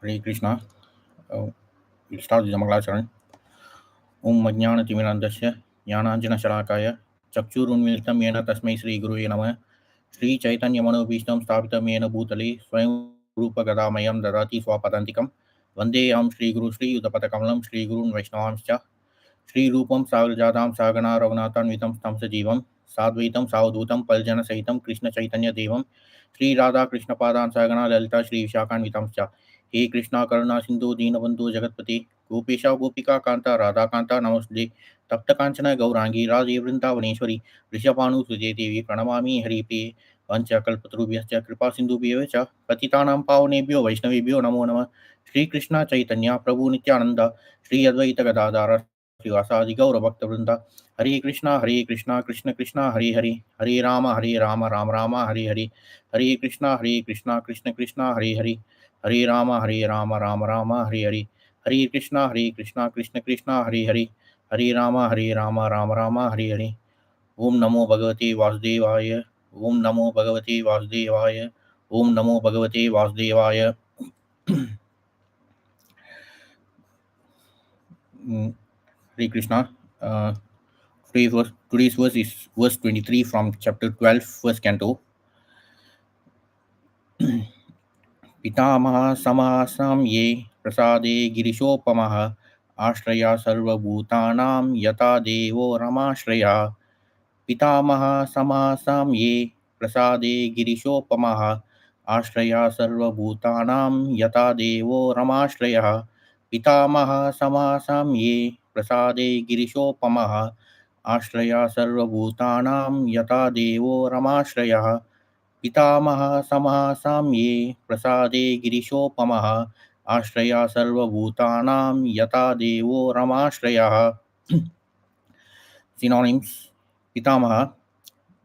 Hare Krishna. We'll start with the Mangalacharan. Om Majnana Timirandasya Jnananjana Shalakaya Chakchurunmilitam Yena Tasmai Sri Guru Namah Sri Chaitanya Manobhishtam Sthapitam Yena Bhutale Swayam Rupa Gadamayam Dadati Swapadantikam Vandeyam Sri Guru Sri Udapatakalam Sri Gurun Vaishnavamscha Sri Rupam Sagarjatam Sagana Raghunathanvitam Tam Sajivam Sadvaitam Savadhutam Paljana Sahitam Krishna Chaitanya Devam Sri Radha Krishna Padan Sagana Lalita Sri Vishakanvitamscha हे कृष्णा करुणा सिंधु दीनबंधु जगतपति गोपेशा गोपिका कांता राधा कांता नमस्ते तप्त कांचना गौरांगी राजे वृंदावनेश्वरी ऋषभानुसुते देवी प्रणमामि हरिप्रिये वंशकल्पतरुभ्यश्च कृपा सिन्धुभ्यः च पतितानां पावनेभ्यो वैष्णवेभ्यो नमो नमः श्री कृष्ण चैतन्य प्रभु नित्यानंद श्री अद्वैत गदाधर श्रीवासादि गौरभक्तवृंद हरे कृष्णा कृष्ण कृष्ण हरे हरे हरे राम राम हरे हरे हरे कृष्णा कृष्ण कृष्ण हरे हरे हरे राम राम हरे हरे हरे कृष्णा कृष्ण कृष्ण हरे हरे हरे राम राम हरे हरे ओम नमो भगवते वासुदेवाय ओम नमो भगवते वासुदेवाय ओम नमो भगवते वासुदेवाय Hare Krishna. Today's verse is verse 23 from chapter 12, first canto. पितामह समासं ये प्रसादे गिरिशोपमः आश्रया सर्वभूतानां यथा देवो रमाश्रया पितामह समासं ये प्रसादे गिरिशोपमः आश्रया सर्वभूतानां यथा देवो रमाश्रयः पितामह समासं ये प्रसादे गिरिशोपमः आश्रया सर्वभूतानां यथा देवो रमाश्रयः पितामह समासं ये प्रसादे गिरिशोपमः आश्रया सर्वभूतानां यथा देवो रमाश्रयः Synonyms: Pitamaha,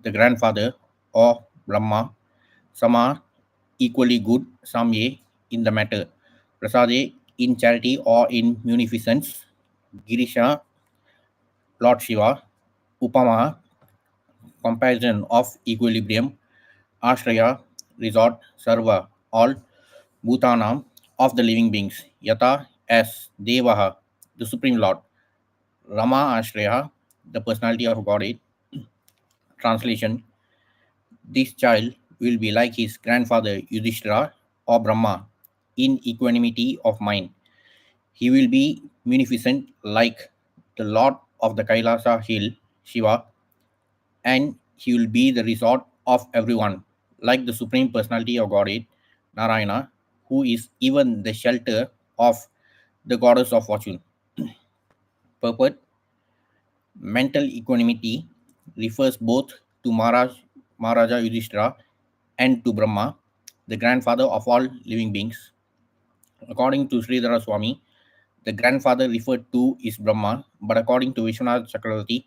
the grandfather of Brahma; Sama, equally good; Samye, in the matter; Prasade, in charity or in munificence; Girisha, Lord Shiva; Upama, comparison of equilibrium; Ashraya, resort; Sarva, all; Bhutanam, of the living beings; Yata, as; Devaha, the supreme lord; Rama Ashraya, the personality of Godhead. Translation: This child will be like his grandfather Yudhishthira or Brahma in equanimity of mind. He will be munificent like the lord of the Kailasa hill, Shiva, and he will be the resort of everyone, like the supreme personality of Godhead, Narayana, who is even the shelter of the goddess of fortune. Purport: Mental equanimity refers both to Maharaja Yudhishthira and to Brahma, the grandfather of all living beings. According to Sridhara Swami, the grandfather referred to is Brahma, but according to Vishwanath Chakravarti,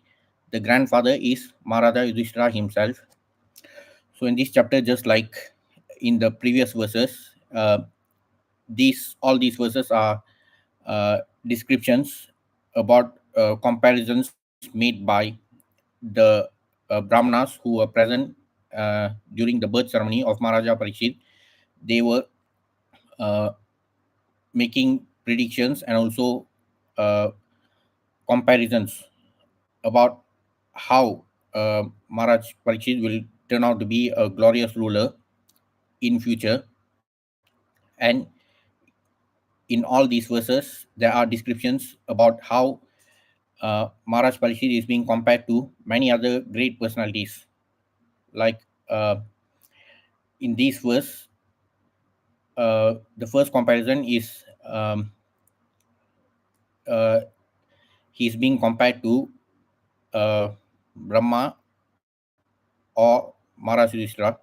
the grandfather is Maharaja Yudhishthira himself. So, in this chapter, just like in the previous verses, these all these verses are descriptions about comparisons made by the Brahmanas who were present during the birth ceremony of Maharaja Parikshit. They were uh, making predictions and also uh, comparisons about how Maharaj Parikshit will turn out to be a glorious ruler in future. And in all these verses, there are descriptions about how Maharaj Parikshit is being compared to many other great personalities. Like in these verse, the first comparison is uh, he's being compared to Brahma or Maharaj Yudhishthira.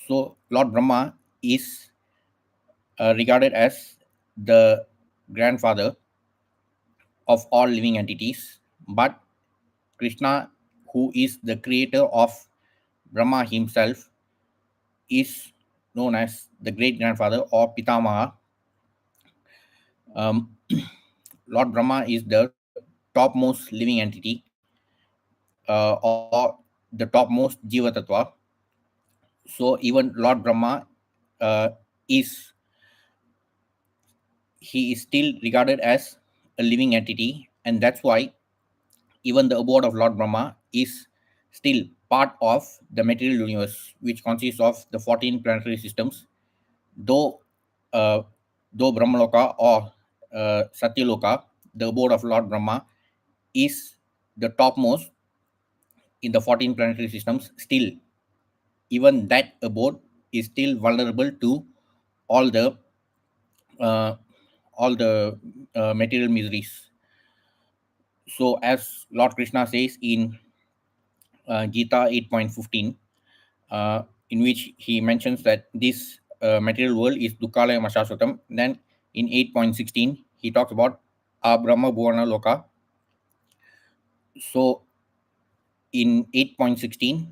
So Lord Brahma is regarded as the grandfather of all living entities, but Krishna, who is the creator of Brahma himself, is known as the great grandfather or Pitamaha. Um, Lord Brahma is the topmost living entity or the topmost Jiva Tattva. So even Lord Brahma uh, is he is still regarded as a living entity, and that's why even the abode of Lord Brahma is still part of the material universe, which consists of the 14 planetary systems. Though, uh, though Brahmaloka or Satyaloka, the abode of Lord Brahma, is the topmost in the 14 planetary systems, still, even that abode is still vulnerable to all the uh, material miseries. So, as Lord Krishna says in Gita 8.15, in which he mentions that this material world is Dukkalaya Mashashvatam. Then in 8.16, he talks about Brahma Bhuvana Loka. So in 8.16,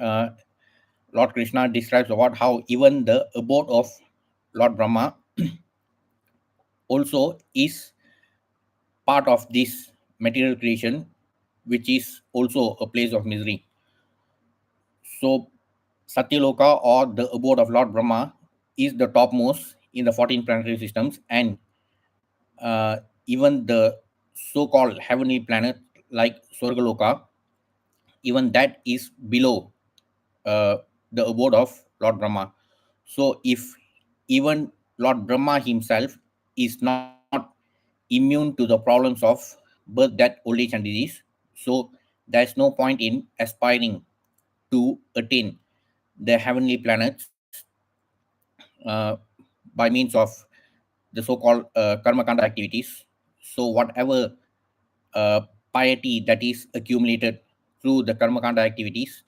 uh, Lord Krishna describes about how even the abode of Lord Brahma also is part of this material creation, which is also a place of misery. So Satyaloka, or the abode of Lord Brahma, is the topmost in the 14 planetary systems, and even the so-called heavenly planet like Swargaloka, even that is below uh, the abode of Lord Brahma. So if even Lord Brahma himself is not immune to the problems of birth, death, old age, and disease, so there is no point in aspiring to attain the heavenly planets uh, by means of the so-called karma kanda activities. So whatever uh, piety that is accumulated through the karma kanda activities,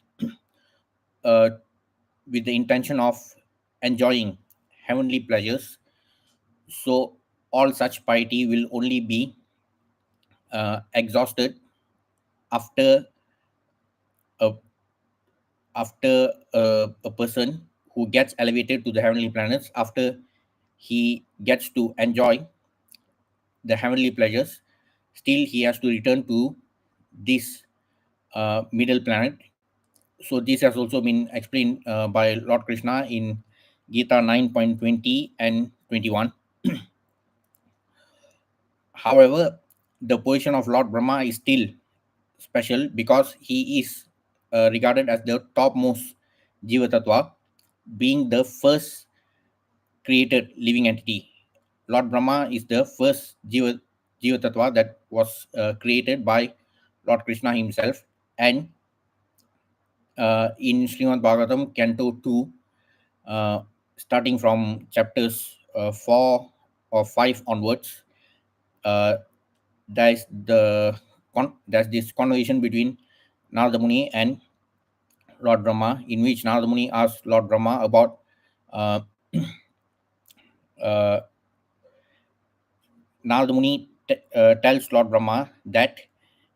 uh, with the intention of enjoying heavenly pleasures, so all such piety will only be exhausted after a, a person who gets elevated to the heavenly planets, after he gets to enjoy the heavenly pleasures. Still he has to return to this middle planet. So this has also been explained by Lord Krishna in Gita 9.20 and 21. However, the position of Lord Brahma is still special because he is regarded as the topmost Jiva Tattva, being the first created living entity. Lord Brahma is the first Jiva Tattva that was created by Lord Krishna himself. And in Srimad Bhagavatam, Canto 2, uh, starting from chapters 4 or 5 onwards, uh, there's this conversation between Narada Muni and Lord Brahma, in which Narada Muni asks Lord Brahma about uh, uh, Narada Muni tells Lord Brahma that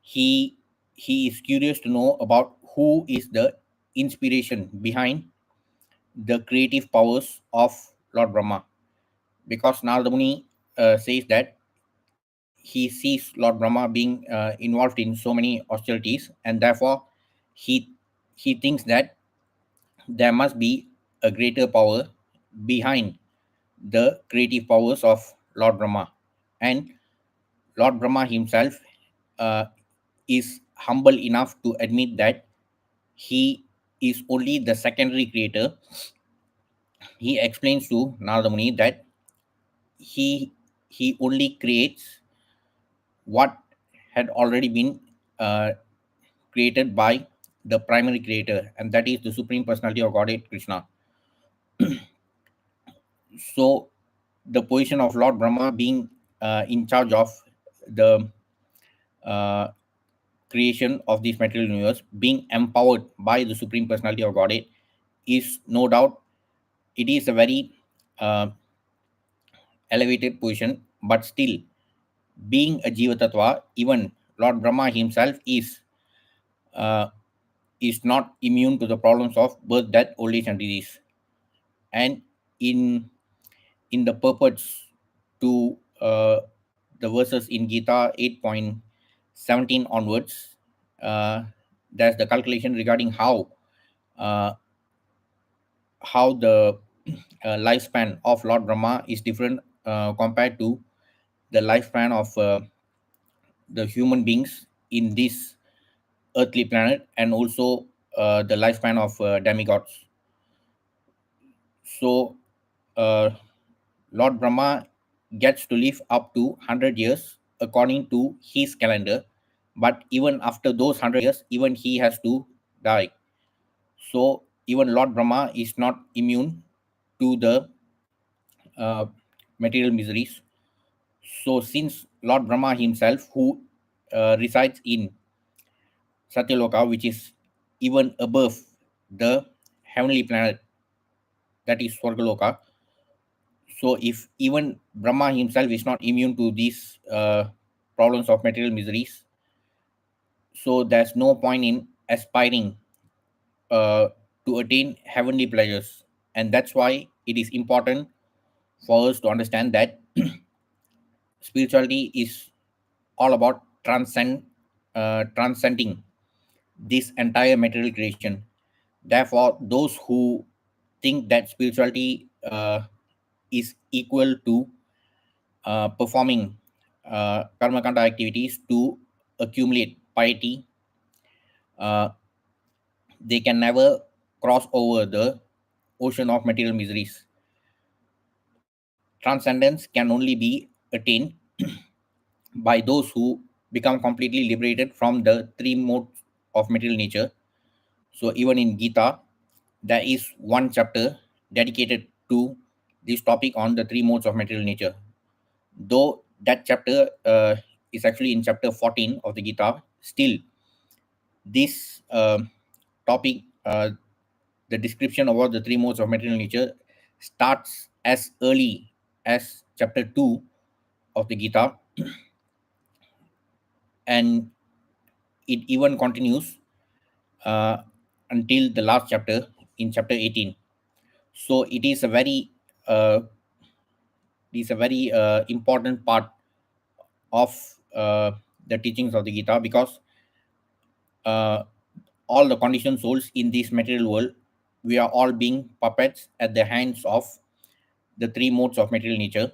he he is curious to know about who is the inspiration behind the creative powers of Lord Brahma, because Narada Muni says that he sees Lord Brahma being involved in so many austerities, and therefore he he thinks that there must be a greater power behind the creative powers of Lord Brahma. And Lord Brahma himself uh, is humble enough to admit that he is only the secondary creator. He explains to Narada Muni that he he only creates what had already been uh, created by the primary creator, and that is the Supreme Personality of Godhead Krishna. So, the position of Lord Brahma being in charge of the uh, creation of this material universe, being empowered by the Supreme Personality of Godhead, is no doubt it is a very uh, elevated position, but still, being a Jiva Tattva, even Lord Brahma himself uh, is not immune to the problems of birth, death, old age, and disease. And in in the purports to the verses in Gita 8.17 onwards, uh, there's the calculation regarding uh, how the lifespan of Lord Brahma is different compared to the lifespan of the human beings in this earthly planet, and also the lifespan of demigods. So, uh, Lord Brahma gets to live up to 100 years according to his calendar, but even after those 100 years, even he has to die. So, even Lord Brahma is not immune to the uh, material miseries. So, since Lord Brahma himself, who resides in Satyaloka, which is even above the heavenly planet, that is Swargaloka. So, if even Brahma himself is not immune to these problems of material miseries, so there's no point in aspiring uh, to attain heavenly pleasures. And that's why it is important for us to understand that spirituality is all about transcending this entire material creation. Therefore, those who think that spirituality is equal to performing karma kanda activities to accumulate piety, uh, they can never cross over the ocean of material miseries. Transcendence can only be attained by those who become completely liberated from the three modes of material nature. So, even in Gita, there is one chapter dedicated to this topic on the three modes of material nature. Though that chapter is actually in chapter 14 of the Gita, still this topic, the description about the three modes of material nature, starts as early as chapter 2 of the Gita, and it even continues uh, until the last chapter in chapter 18. So uh, it is a very important part of the teachings of the Gita, because uh, all the conditioned souls in this material world, we are all being puppets at the hands of the three modes of material nature,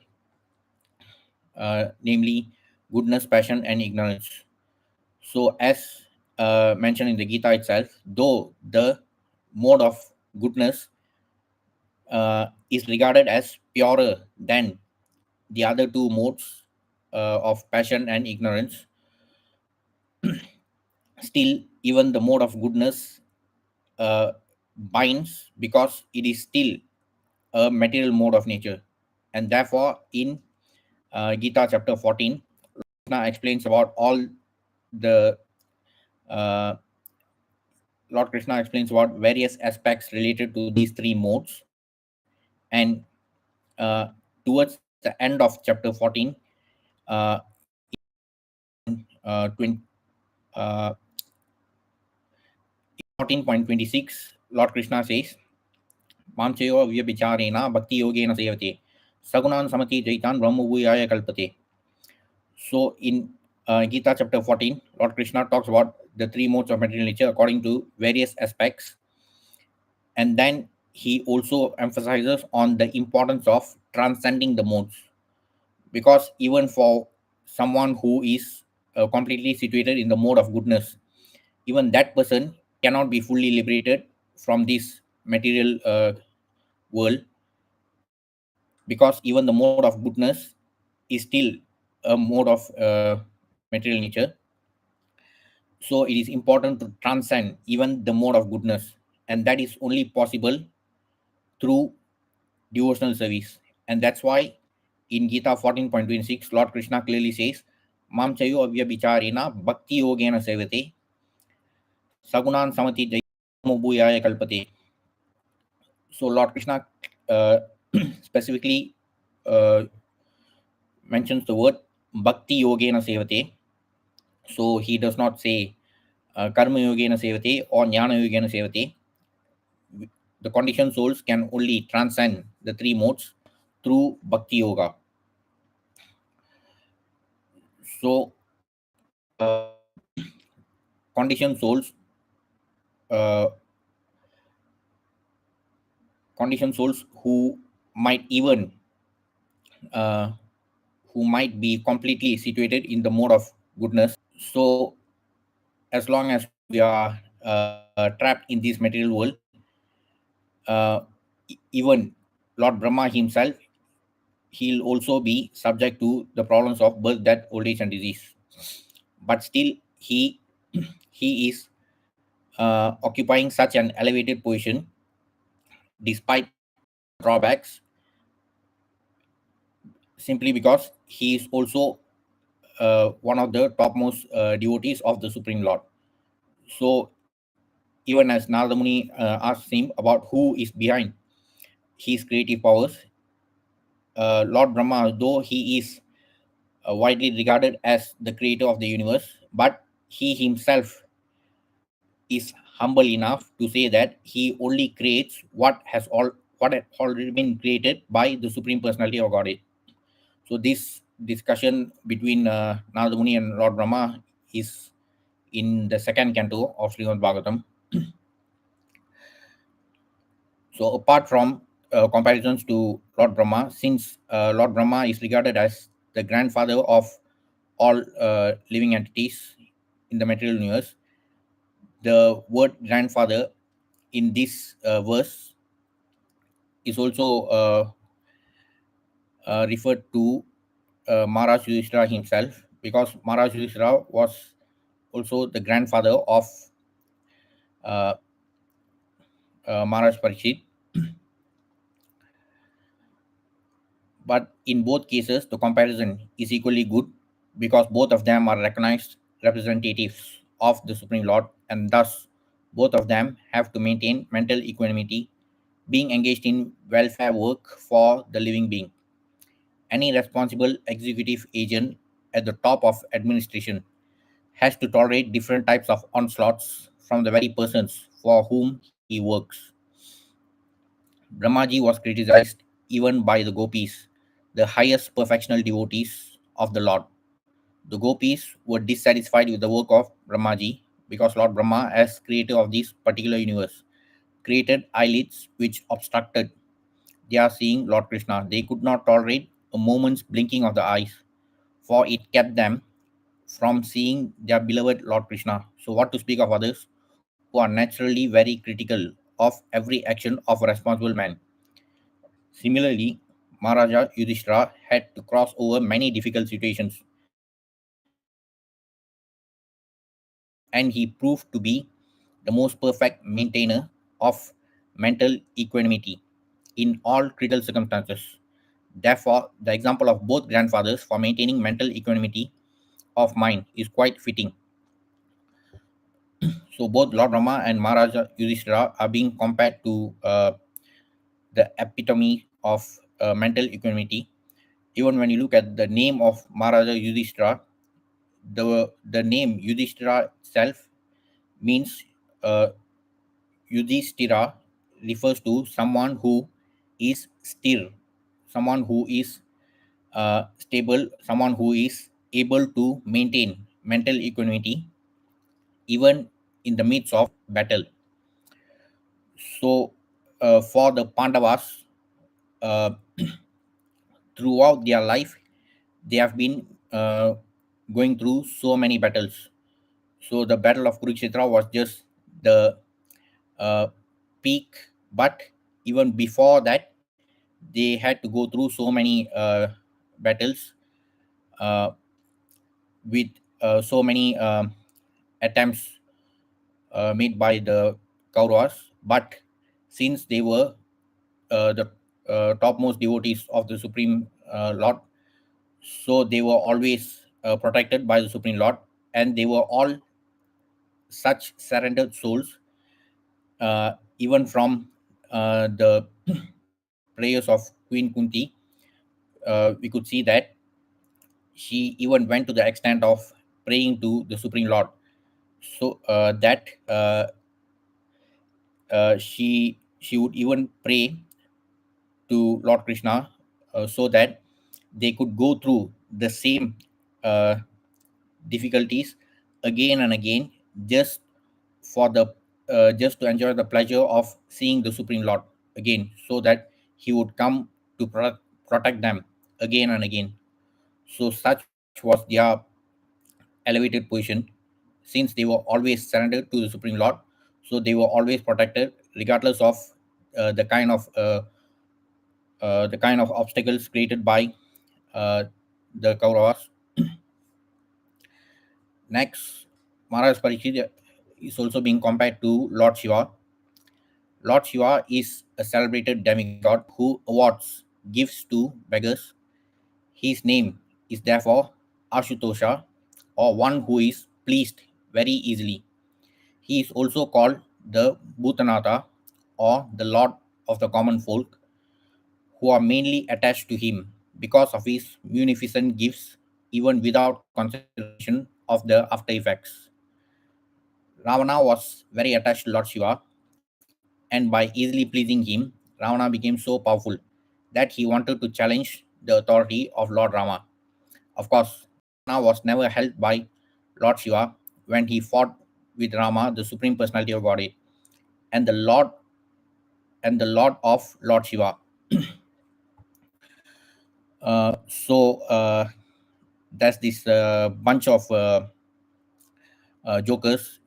namely goodness, passion, and ignorance. So, as mentioned in the Gita itself, though the mode of goodness is regarded as purer than the other two modes of passion and ignorance, still, even the mode of goodness uh, binds, because it is still a material mode of nature. And therefore, in Gita chapter 14, Krishna explains about all the uh, Lord Krishna explains about various aspects related to these three modes. And towards the end of chapter 14, in 14.26, Lord Krishna says, Mamchayo vyabicharena bhakti yogena sevate sagunan samati jaitan brahmabhuyaya kalpate. So, in Gita chapter 14, Lord Krishna talks about the three modes of material nature according to various aspects. And then he also emphasizes on the importance of transcending the modes, because even for someone who is completely situated in the mode of goodness, even that person cannot be fully liberated from this material world, because even the mode of goodness is still a mode of material nature. So it is important to transcend even the mode of goodness, and that is only possible through devotional service. And that's why in Gita 14.26, Lord Krishna clearly says, Mam chayo avya bicharena bhakti yogena sevate sagunan samati jayamubhuyaya kalpate. So Lord Krishna uh, specifically uh, mentions the word bhakti yogena sevate. So he does not say karma yogena sevate or jnana yogena sevate. The conditioned souls can only transcend the three modes through bhakti yoga. So conditioned souls, uh, conditioned souls who might even uh, who might be completely situated in the mode of goodness. So as long as we are trapped in this material world, uh, even Lord Brahma himself, he'll also be subject to the problems of birth, death, old age, and disease. But still, he he is occupying such an elevated position despite the drawbacks, simply because he is also one of the topmost devotees of the Supreme Lord. So, even as Narada Muni asks him about who is behind his creative powers, Lord Brahma, though he is widely regarded as the creator of the universe, but he himself is humble enough to say that he only creates what had already been created by the Supreme Personality of Godhead. So this discussion between Narada Muni and Lord Brahma is in the second canto of Srimad Bhagavatam. So apart from comparisons to Lord Brahma, since Lord Brahma is regarded as the grandfather of all living entities in the material universe, the word grandfather in this verse is also referred to Maharaj Yudhishthira himself, because Maharaj Yudhishthira was also the grandfather of uh, Maharaj Parikshit. But in both cases, the comparison is equally good, because both of them are recognized representatives of the Supreme Lord, and thus both of them have to maintain mental equanimity, being engaged in welfare work for the living being. Any responsible executive agent at the top of administration has to tolerate different types of onslaughts from the very persons for whom he works. Brahmaji was criticized even by the gopis, the highest perfectional devotees of the Lord. The gopis were dissatisfied with the work of Brahmaji, because Lord Brahma, as creator of this particular universe, created eyelids which obstructed their seeing Lord Krishna. They could not tolerate a moment's blinking of the eyes, for it kept them from seeing their beloved Lord Krishna. So, what to speak of others who are naturally very critical of every action of a responsible man? Similarly, Maharaja Yudhishthira had to cross over many difficult situations, and he proved to be the most perfect maintainer of mental equanimity in all critical circumstances. Therefore, the example of both grandfathers for maintaining mental equanimity of mind is quite fitting. So, both Lord Brahma and Maharaja Yudhishthira are being compared to the epitome of mental equanimity. Even when you look at the name of Maharaja Yudhishthira, the name Yudhishthira itself means uh, Yudhishthira refers to someone who is stir, someone who is stable, someone who is able to maintain mental equanimity even in the midst of battle. So, for the Pandavas, uh, throughout their life, they have been going through so many battles. So the battle of Kurukshetra was just the uh, peak, but even before that, they had to go through so many battles uh, with so many attempts made by the Kauravas. But since they were the topmost devotees of the Supreme Lord, so they were always protected by the Supreme Lord, and they were all such surrendered souls. Even from the prayers of Queen Kunti, we could see that she even went to the extent of praying to the Supreme Lord, so that she would even pray to Lord Krishna, so that they could go through the same uh, difficulties again and again, just for the just to enjoy the pleasure of seeing the Supreme Lord again, so that he would come to protect them again and again. So such was their elevated position, since they were always surrendered to the Supreme Lord. So they were always protected, regardless of uh, the kind of uh, the kind of obstacles created by uh, the Kauravas. Next, Maharaj Parikshit is also being compared to Lord Shiva. Lord Shiva is a celebrated demigod who awards gifts to beggars. His name is therefore Ashutosha, or one who is pleased very easily. He is also called the Bhutanatha, or the Lord of the common folk, who are mainly attached to him because of his munificent gifts, even without consideration of the after effects. Ravana was very attached to Lord Shiva, and by easily pleasing him, Ravana became so powerful that he wanted to challenge the authority of Lord Rama. Of course, Ravana was never helped by Lord Shiva when he fought with Rama, the Supreme Personality of Godhead, and the Lord of Lord Shiva. So there's this bunch of jokers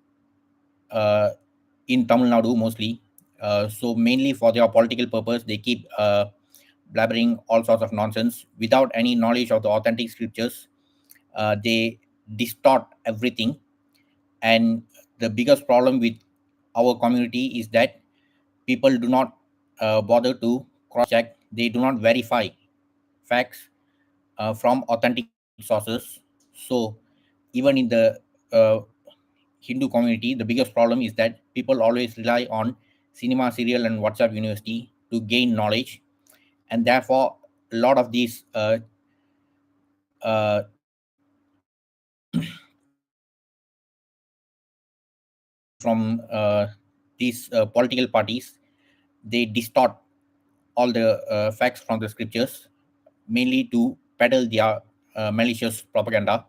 uh, in Tamil Nadu mostly. So mainly for their political purpose, they keep blabbering all sorts of nonsense without any knowledge of the authentic scriptures. They distort everything, and the biggest problem with our community is that people do not bother to cross check. They do not verify facts from authentic sources. So even in the uh, Hindu community, the biggest problem is that people always rely on cinema, serial, and WhatsApp University to gain knowledge, and therefore a lot of these from these political parties, they distort all the facts from the scriptures, mainly to peddle their malicious propaganda.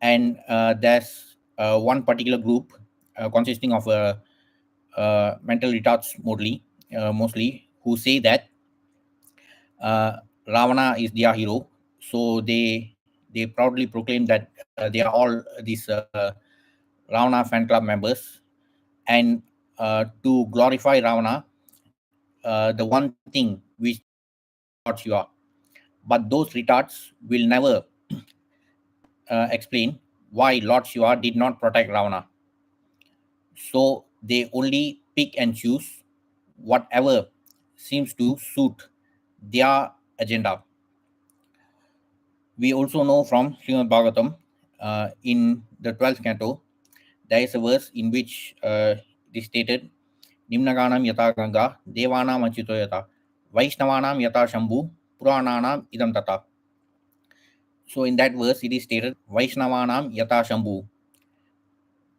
And there's one particular group consisting of mental retards mostly, who say that Ravana is their hero. So they proudly proclaim that they are all these Ravana fan club members, and to glorify Ravana, the one thing which they protect Lord Shiva. But those retards will never explain why Lord Shiva did not protect Ravana. So they only pick and choose whatever seems to suit their agenda. We also know from Srimad Bhagavatam, in the 12th canto, there is a verse in which it is stated, Nimnaganam yata Ganga, Devanam achito yata, Vaishnavanam yata Shambhu, Purananam idam tata. So in that verse, it is stated, Vaishnavanam yata Shambhu.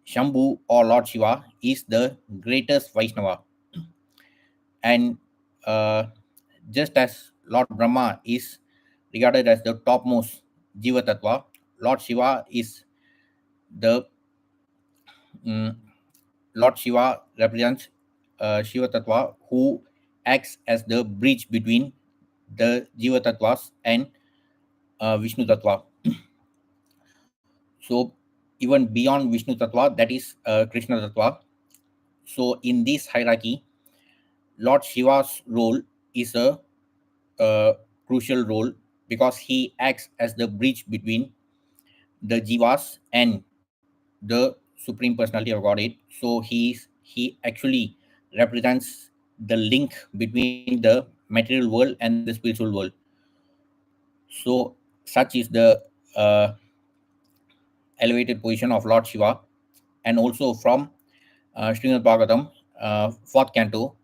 Shambhu, or Lord Shiva, is the greatest Vaishnava. And uh, just as Lord Brahma is regarded as the topmost Jiva Tattva, Lord Shiva is the mm, Lord Shiva represents Shiva Tattva, who acts as the bridge between the Jiva Tattvas and Vishnu Tattva. So even beyond Vishnu Tattva, that is Krishna Tattva. So in this hierarchy, Lord Shiva's role is a crucial role because he acts as the bridge between the jivas and the supreme personality of Godhead. So he actually represents the link between the material world and the spiritual world. So such is the uh, elevated position of Lord Shiva. And also from Srimad Bhagavatam, fourth canto,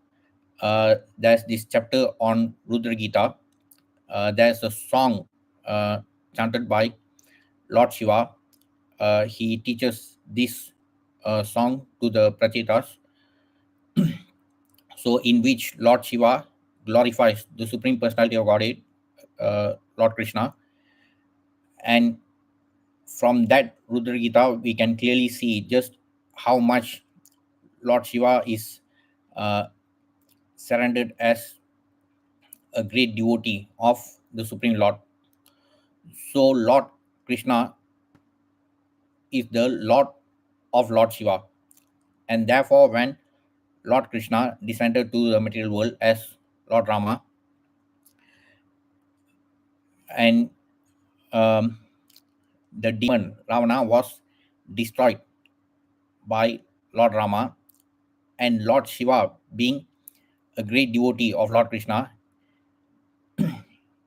there's this chapter on Rudra Gita. There's a song chanted by Lord Shiva. He teaches this song to the Prachetas, so in which Lord Shiva glorifies the Supreme Personality of Godhead, Lord Krishna. And from that Rudra Gita, we can clearly see just how much Lord Shiva is uh, surrendered as a great devotee of the Supreme Lord. So Lord Krishna is the Lord of Lord Shiva. And therefore, when Lord Krishna descended to the material world as Lord Rama, and um, the demon Ravana was destroyed by Lord Rama, and Lord Shiva, being a great devotee of Lord Krishna,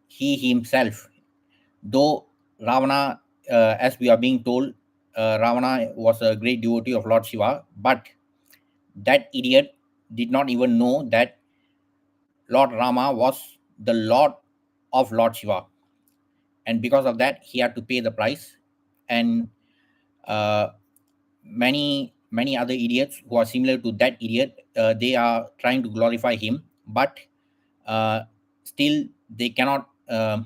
he himself, though Ravana, as we are being told, Ravana was a great devotee of Lord Shiva, but that idiot did not even know that Lord Rama was the Lord of Lord Shiva, and because of that, he had to pay the price. And uh, many other idiots who are similar to that idiot, they are trying to glorify him, but uh, still they cannot uh,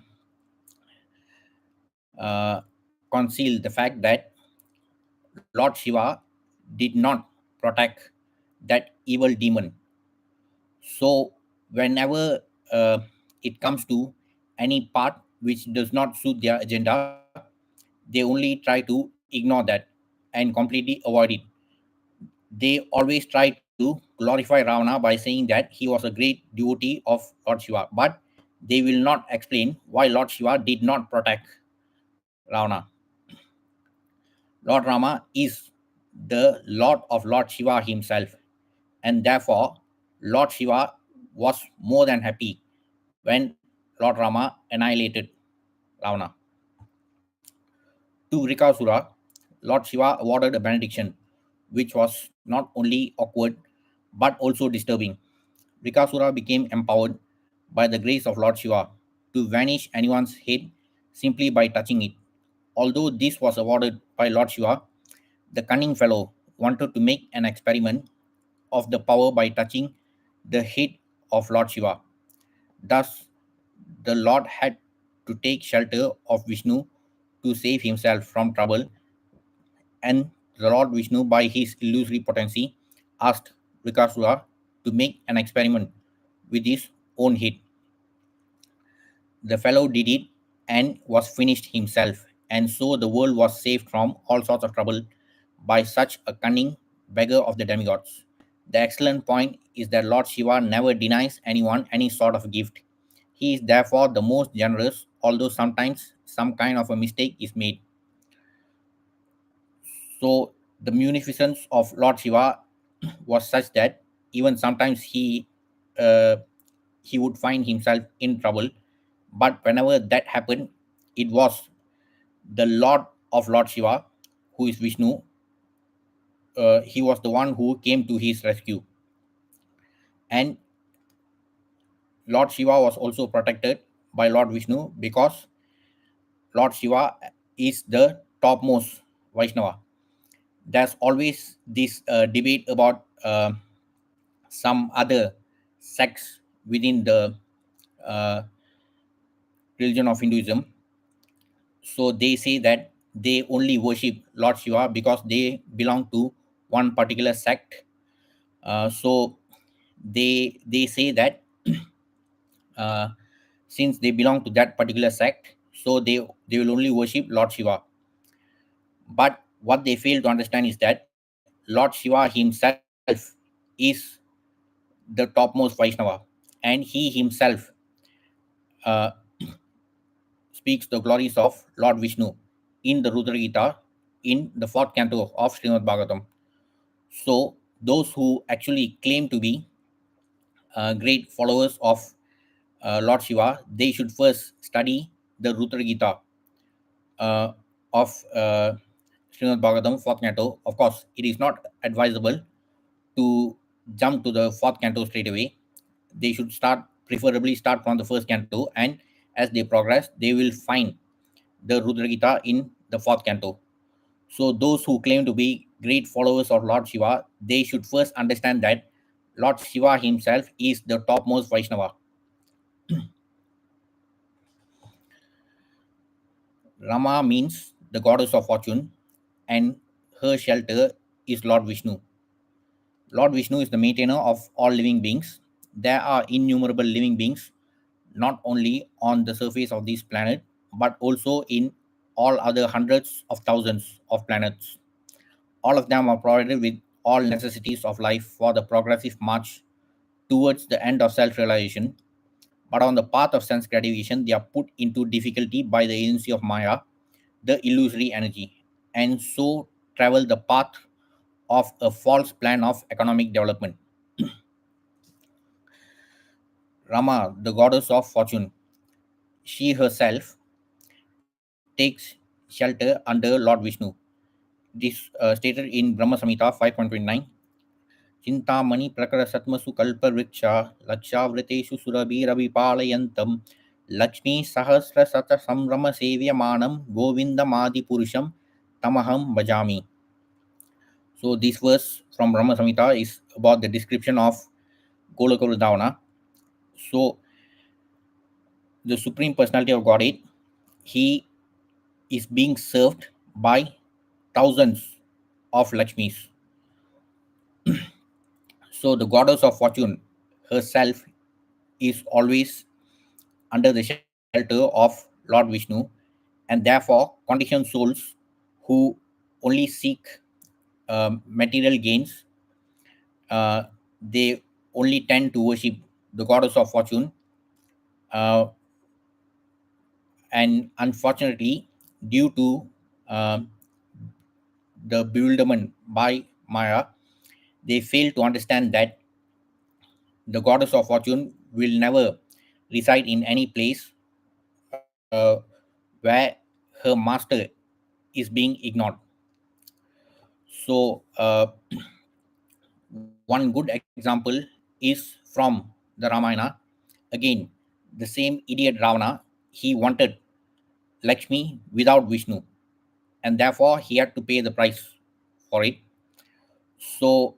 conceal the fact that Lord Shiva did not protect that evil demon. So whenever it comes to any part which does not suit their agenda, they only try to ignore that and completely avoid it. They always try to glorify Ravana by saying that he was a great devotee of Lord Shiva, but they will not explain why Lord Shiva did not protect Ravana. Lord Rama is the Lord of Lord Shiva himself, and therefore Lord Shiva was more than happy when Lord Rama annihilated Ravana. To Rikasura, Lord Shiva awarded a benediction, which was not only awkward but also disturbing. Rikasura became empowered by the grace of Lord Shiva to vanish anyone's head simply by touching it. Although this was awarded by Lord Shiva, the cunning fellow wanted to make an experiment of the power by touching the head of Lord Shiva. Thus, the Lord had to take shelter of Vishnu to save himself from trouble, and the Lord Vishnu, by his illusory potency, asked Vikasura to make an experiment with his own head. The fellow did it and was finished himself, and so the world was saved from all sorts of trouble by such a cunning beggar of the demigods. The excellent point is that Lord Shiva never denies anyone any sort of gift. He is therefore the most generous, although sometimes some kind of a mistake is made. So the munificence of Lord Shiva was such that even sometimes uh, he would find himself in trouble. But whenever that happened, it was the Lord of Lord Shiva, who is Vishnu. He was the one who came to his rescue, and Lord Shiva was also protected by Lord Vishnu because Lord Shiva is the topmost Vaishnava. There's always this debate about some other sects within the uh, religion of Hinduism. So they say that they only worship Lord Shiva because they belong to one particular sect. So they say that uh, since they belong to that particular sect, so they will only worship Lord Shiva. But what they fail to understand is that Lord Shiva himself is the topmost Vaishnava, and he himself uh, speaks the glories of Lord Vishnu in the Rudra Gita in the fourth canto of Srimad Bhagavatam. So, those who actually claim to be great followers of Lord Shiva, they should first study the Rudra Gita uh, of Srimad Bhagavatam, fourth canto. Of course, it is not advisable to jump to the fourth canto straight away. They should preferably start from the first canto, and as they progress, they will find the Rudra Gita in the fourth canto. So those who claim to be great followers of Lord Shiva, they should first understand that Lord Shiva himself is the topmost Vaishnava. Rama means the goddess of fortune, and her shelter is Lord Vishnu. Lord Vishnu is the maintainer of all living beings. There are innumerable living beings not only on the surface of this planet, but also in all other hundreds of thousands of planets. All of them are provided with all necessities of life for the progressive march towards the end of self realization. But on the path of sense gratification, they are put into difficulty by the agency of Maya, the illusory energy, and so travel the path of a false plan of economic development. Rama, the goddess of fortune, she herself takes shelter under Lord Vishnu. This stated in Brahma Samhita 5.29. Chintamani प्रकर सत्मसु कल्पवृक्षा लक्षावृतेषु सुरभिरभिपालयन्तं लक्ष्मी सहस्र शत संभ्रम सेव्यमानं गोविन्दमादिपुरुषं tamaham bhajami. So this verse from Brahma Samhita is about the description of Golaka Vrindavan. So the Supreme Personality of Godhead, he is being served by thousands of Lakshmis. So the goddess of fortune herself is always under the shelter of Lord Vishnu, and therefore conditioned souls who only seek material gains, uh, they only tend to worship the goddess of fortune, uh, and unfortunately, due to um the bewilderment by Maya, they fail to understand that the goddess of fortune will never reside in any place where her master is being ignored. So, one good example is from the Ramayana. Again, the same idiot Ravana, he wanted Lakshmi without Vishnu, and therefore he had to pay the price for it. So,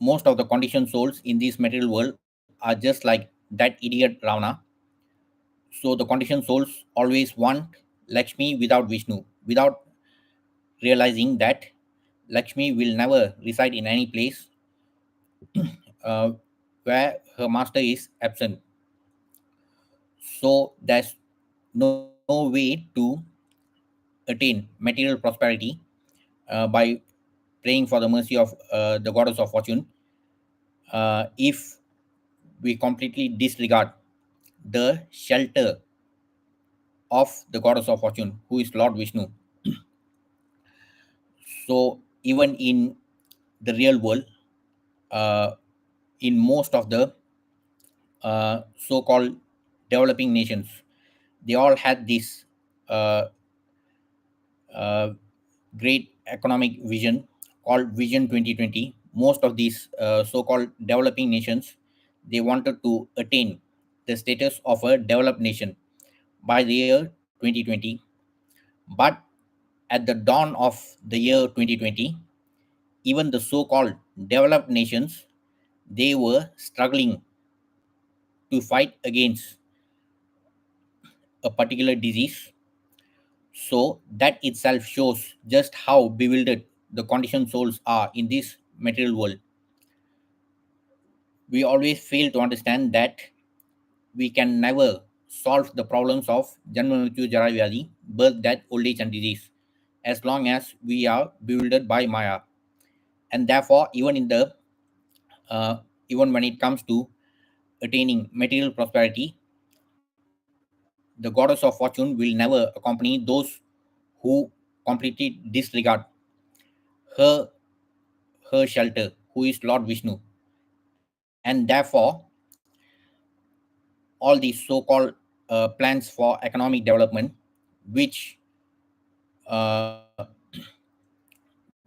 most of the conditioned souls in this material world are just like that idiot Ravana. So, the conditioned souls always want Lakshmi without Vishnu, without realizing that Lakshmi will never reside in any place uh, where her master is absent. So there's no way to attain material prosperity by praying for the mercy of the goddess of fortune if we completely disregard the shelter of the goddess of fortune, who is Lord Vishnu. So even in the real world, uh, in most of the so-called developing nations, they all had this uh, uh, great economic vision called Vision 2020. Most of these so-called developing nations, they wanted to attain the status of a developed nation by the year 2020. But at the dawn of the year 2020, even the so-called developed nations, they were struggling to fight against a particular disease. So that itself shows just how bewildered the conditioned souls are in this material world. We always fail to understand that we can never solve the problems of Janma Mrityu Jara Vyadi, birth, death, old age, and disease, as long as we are bewildered by Maya. And therefore, uh, even when it comes to attaining material prosperity, the goddess of fortune will never accompany those who completely disregard her her shelter, who is Lord Vishnu. And therefore, all these so-called plans for economic development, which uh,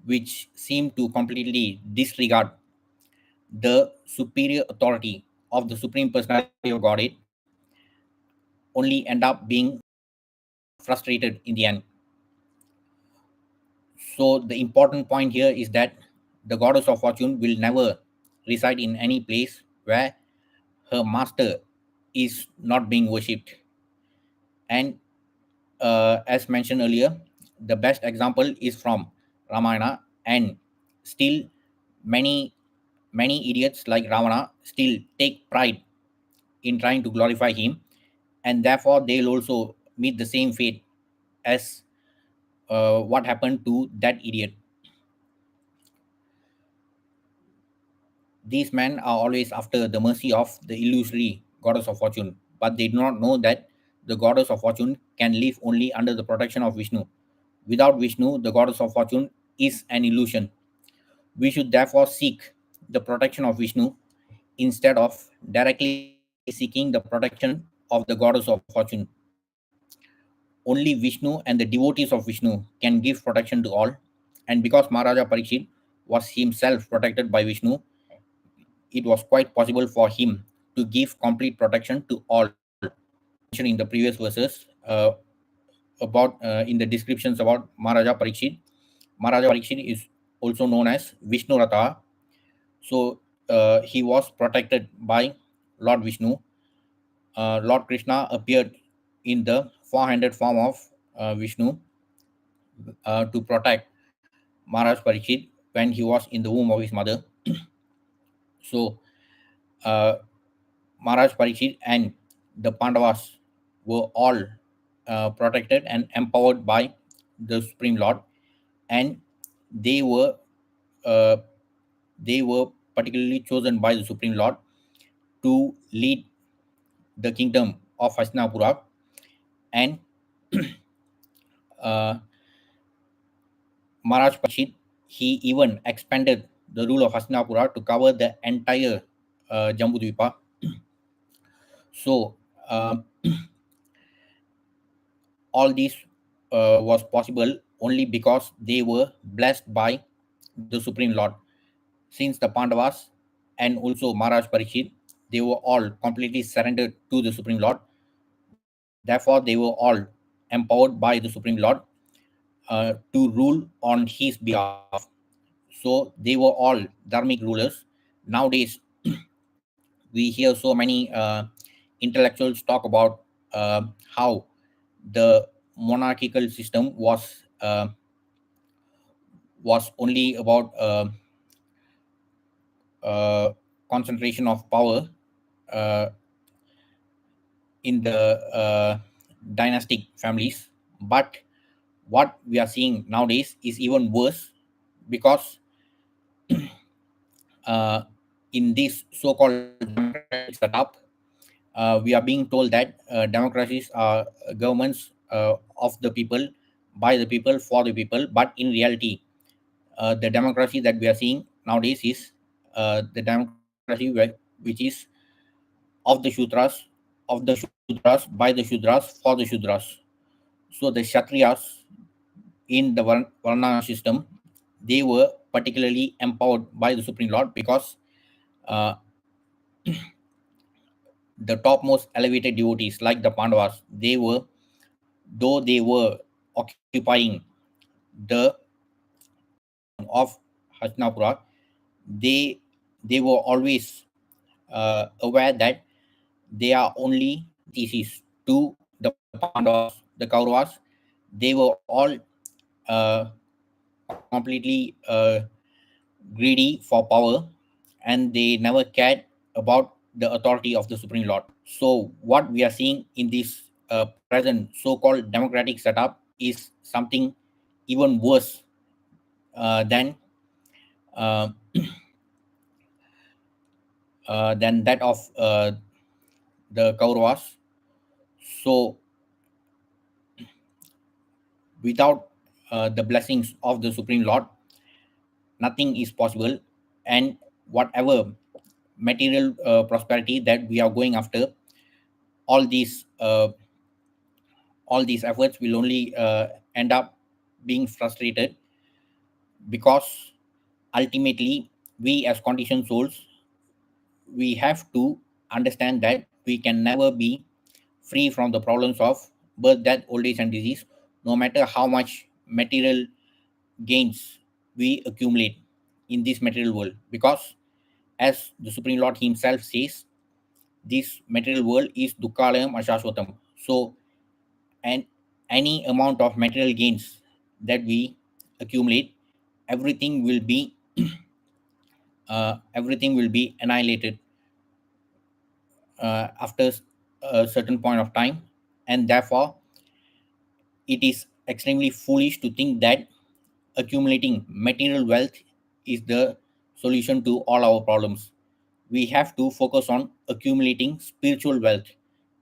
which seem to completely disregard the superior authority of the Supreme Personality of Godhead, only end up being frustrated in the end. So the important point here is that the goddess of fortune will never reside in any place where her master is not being worshipped. And as mentioned earlier, the best example is from Ramayana, and still many many idiots like Ravana still take pride in trying to glorify him, and therefore they'll also meet the same fate as what happened to that idiot. These men are always after the mercy of the illusory goddess of fortune, but they do not know that the goddess of fortune can live only under the protection of Vishnu. Without Vishnu, the goddess of fortune is an illusion. We should therefore seek the protection of Vishnu instead of directly seeking the protection of the goddess of fortune. Only Vishnu and the devotees of Vishnu can give protection to all. And because Maharaja Parikshit was himself protected by Vishnu, it was quite possible for him to give complete protection to all. Mentioned in the previous verses about in the descriptions about Maharaja Parikshit. Maharaja Parikshit is also known as Vishnu Ratha. So he was protected by Lord Vishnu. Lord Krishna appeared in the four-handed form of Vishnu to protect Maharaj Parikshit when he was in the womb of his mother. So uh, Maharaj Parikshit and the Pandavas were all protected and empowered by the Supreme Lord, and they were uh, they were particularly chosen by the Supreme Lord to lead the kingdom of Hastinapura, and uh, Maharaj Parikshit, he even expanded the rule of Hastinapura to cover the entire Jambudvipa. So all this was possible only because they were blessed by the Supreme Lord. Since the Pandavas and also Maharaj Parikshit, they were all completely surrendered to the Supreme Lord. Therefore, they were all empowered by the Supreme Lord to rule on his behalf. So they were all dharmic rulers. Nowadays, we hear so many intellectuals talk about how the monarchical system was only about uh, concentration of power uh, in the dynastic families. But what we are seeing nowadays is even worse because uh, in this so-called democratic setup, we are being told that democracies are governments of the people, by the people, for the people. But in reality, the democracy that we are seeing nowadays is the democracy which is of the Shudras, by the Shudras, for the Shudras. So the Kshatriyas in the Varna system, they were particularly empowered by the Supreme Lord because uh, the topmost elevated devotees like the Pandavas, they were, though they were occupying the of Hastinapura, they they were always aware that they are only theses to the Pandavas, the Kauravas. They were all uh, completely greedy for power, and they never cared about the authority of the Supreme Lord. So, what we are seeing in this present so-called democratic setup is something even worse uh, than that of the Kauravas. So, without the blessings of the Supreme Lord, nothing is possible, and whatever material prosperity that we are going after, all these uh, all these efforts will only end up being frustrated because ultimately we as conditioned souls, we have to understand that we can never be free from the problems of birth, death, old age, and disease, no matter how much material gains we accumulate in this material world. Because, as the Supreme Lord Himself says, this material world is dukkhalayam ashashwatam. So, and any amount of material gains that we accumulate, everything will be everything will be annihilated after. a certain point of time, and therefore it is extremely foolish to think that accumulating material wealth is the solution to all our problems. We have to focus on accumulating spiritual wealth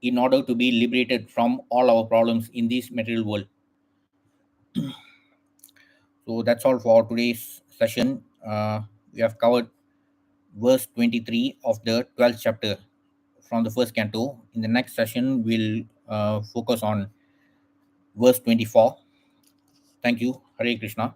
in order to be liberated from all our problems in this material world. So that's all for today's session. We have covered verse 23 of the 12th chapter from the first canto. In the next session, we'll focus on verse 24. Thank you. Hare Krishna.